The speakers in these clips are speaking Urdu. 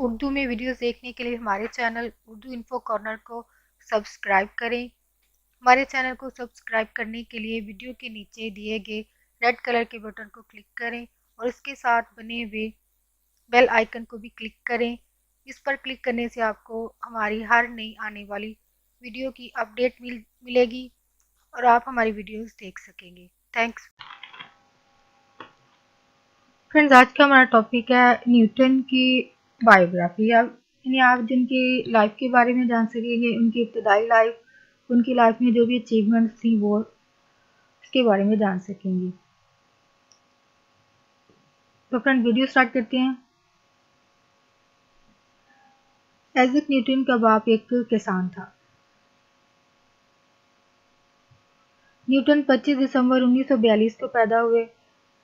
اردو میں ویڈیوز دیکھنے کے لیے ہمارے چینل اردو انفو کارنر کو سبسکرائب کریں۔ ہمارے چینل کو سبسکرائب کرنے کے لیے ویڈیو کے نیچے دیے گئے ریڈ کلر کے بٹن کو کلک کریں اور اس کے ساتھ بنے ہوئے بیل آئیکن کو بھی کلک کریں۔ اس پر کلک کرنے سے آپ کو ہماری ہر نئی آنے والی ویڈیو کی اپڈیٹ ملے گی اور آپ ہماری ویڈیوز دیکھ سکیں گے۔ تھینکس۔ فرینڈز، آج کا ہمارا ٹاپک ہے نیوٹن کی بائیوگرافی۔ یعنی آپ جن کی لائف کے بارے میں جان سکیں گے، ان کی ابتدائی لائف، ان کی لائف میں جو بھی اچیومنٹس تھیں وہ اس کے بارے میں جان سکیں گے۔ تو فرینڈ ویڈیو سٹارٹ کرتے ہیں۔ ایزک نیوٹن کا باپ ایک کسان تھا۔ نیوٹن 25 دسمبر 1942 کو پیدا ہوئے۔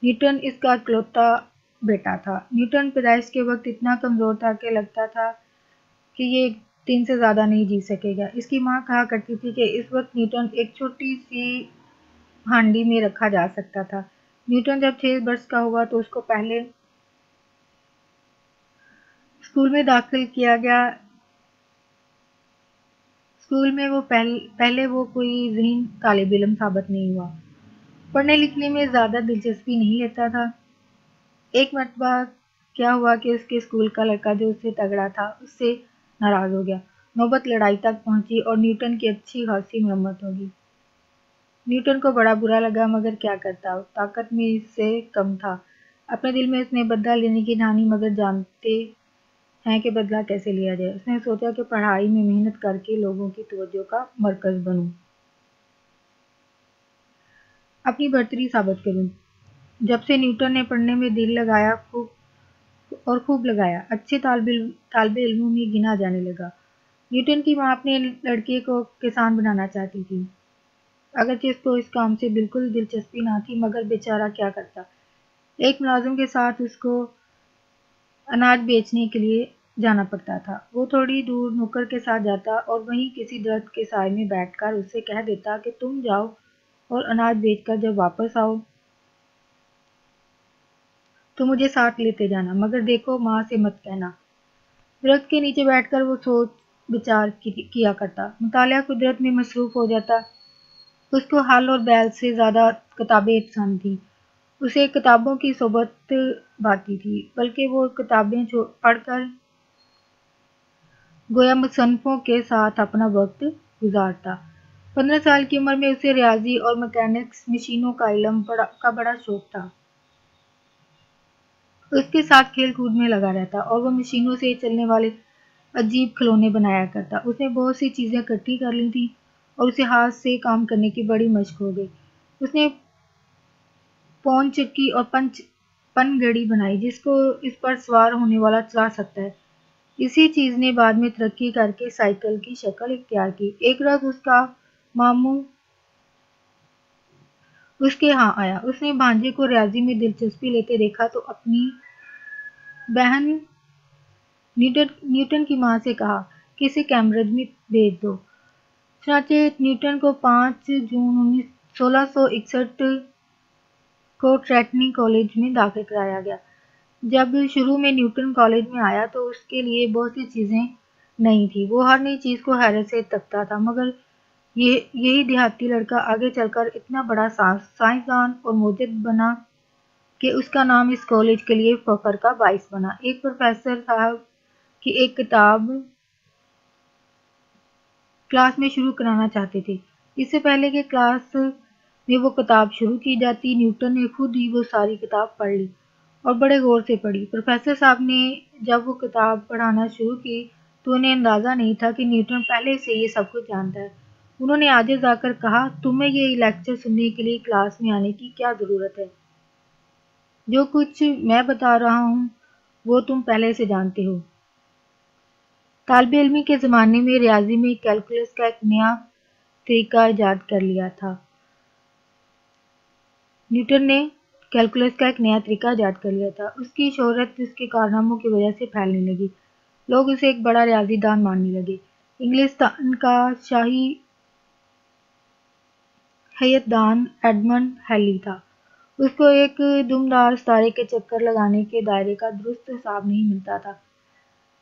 نیوٹن اس کا اکلوتا بیٹا تھا۔ نیوٹن پیدائش کے وقت اتنا کمزور تھا کہ لگتا تھا کہ یہ 1 دن سے زیادہ نہیں جی سکے گا۔ اس کی ماں کہا کرتی تھی کہ اس وقت نیوٹن ایک چھوٹی سی ہانڈی میں رکھا جا سکتا تھا۔ نیوٹن جب 6 برس کا ہوا تو اس کو پہلے اسکول میں داخل کیا گیا۔ اسکول میں پہلے وہ کوئی ذہین طالب علم ثابت نہیں ہوا۔ پڑھنے لکھنے میں زیادہ دلچسپی نہیں لیتا تھا۔ ایک مرتبہ کیا ہوا کہ اس کے اسکول کا لڑکا جو اس سے تگڑا تھا اس سے ناراض ہو گیا۔ نوبت لڑائی تک پہنچی اور نیوٹن کی اچھی خاصی مرمت ہوگی۔ نیوٹن کو بڑا برا لگا، مگر کیا کرتا، طاقت میں اس سے کم تھا۔ اپنے دل میں اس نے بدلہ لینے کی ٹھانی، مگر جانتے ہیں کہ بدلہ کیسے لیا جائے۔ اس نے سوچا کہ پڑھائی میں محنت کر کے لوگوں کی توجہ کا مرکز بنوں، اپنی برتری ثابت کروں۔ جب سے نیوٹن نے پڑھنے میں دل لگایا خوب لگایا، اچھے طالب علموں میں گنا جانے لگا۔ نیوٹن کی ماں اپنے لڑکے کو کسان بنانا چاہتی تھی، اگرچہ اس کو اس کام سے بالکل دلچسپی نہ تھی، مگر بیچارہ کیا کرتا۔ ایک ملازم کے ساتھ اس کو اناج بیچنے کے لیے جانا پڑتا تھا۔ وہ تھوڑی دور نوکر کے ساتھ جاتا اور وہیں کسی درخت کے سائے میں بیٹھ کر اس سے کہہ دیتا کہ تم جاؤ اور اناج بیچ کر جب واپس آؤ تو مجھے ساتھ لیتے جانا، مگر دیکھو ماں سے مت کہنا۔ درخت کے نیچے بیٹھ کر وہ سوچ بچار کیا کرتا، مطالعہ قدرت میں مصروف ہو جاتا۔ اس کو ہل اور بیل سے زیادہ کتابیں پسند تھیں۔ اسے کتابوں کی صحبت بھاتی تھی، بلکہ وہ کتابیں پڑھ کر گویا مصنفوں کے ساتھ اپنا وقت گزارتا۔ 15 سال کی عمر میں اسے ریاضی اور میکینکس مشینوں کا علم کا بڑا شوق تھا۔ اس کے ساتھ کھیل کود میں لگا رہتا اور وہ مشینوں سے چلنے والے عجیب کھلونے بنایا کرتا۔ اس نے بہت سی چیزیں اکٹھی کر لی تھیں اور اسے ہاتھ سے کام کرنے کی بڑی مشق ہو گئی۔ اس نے پون چکھی اور پن گھڑی بنائی جس کو اس پر سوار ہونے والا چلا سکتا ہے۔ اسی چیز نے بعد میں ترقی کر کے سائیکل کی شکل اختیار کی۔ ایک روز اس کا ماموں اس کے ہاں آیا۔ اس نے بھانجے کو ریاضی میں دلچسپی لیتے دیکھا تو اپنی بہن نیوٹن کی ماں سے کہا کہ اسے کیمبرج میں بھیج دو۔ چنانچہ نیوٹن کو 5 جون 1661 کو ٹریٹنی کالج میں داخل کرایا گیا۔ جب شروع میں نیوٹن کالج میں آیا تو اس کے لیے بہت سی چیزیں نئی تھیں۔ وہ ہر نئی چیز کو حیرت سے تکتا تھا، مگر یہی دیہاتی لڑکا آگے چل کر اتنا بڑا سائنسدان اور موجد بنا کہ اس کا نام اس کالج کے لیے فخر کا باعث بنا۔ ایک پروفیسر صاحب کی ایک کتاب کلاس میں شروع کرانا چاہتے تھے۔ اس سے پہلے کہ کلاس میں وہ کتاب شروع کی جاتی، نیوٹن نے خود ہی وہ ساری کتاب پڑھ لی اور بڑے غور سے پڑھی۔ پروفیسر صاحب نے جب وہ کتاب پڑھانا شروع کی تو انہیں اندازہ نہیں تھا کہ نیوٹن پہلے سے یہ سب کچھ جانتا ہے۔ انہوں نے عاجز آ کر کہا، تمہیں یہ لیکچر سننے کے لیے کلاس میں آنے کی کیا ضرورت ہے؟ جو کچھ میں بتا رہا ہوں وہ تم پہلے سے جانتے ہو۔ طالب علمی کے زمانے میں ریاضی میں کیلکولس کا ایک نیا طریقہ ایجاد کر لیا تھا۔ نیوٹن نے کیلکولس کا ایک نیا طریقہ ایجاد کر لیا تھا۔ اس کی شہرت اس کے کارناموں کی وجہ سے پھیلنے لگی۔ لوگ اسے ایک بڑا ریاضی دان ماننے لگے۔ انگلستان کا شاہی ہیئت دان ایڈمنڈ ہیلی تھا۔ اس کو ایک دم دار ستارے کے چکر لگانے کے دائرے کا درست حساب نہیں ملتا تھا۔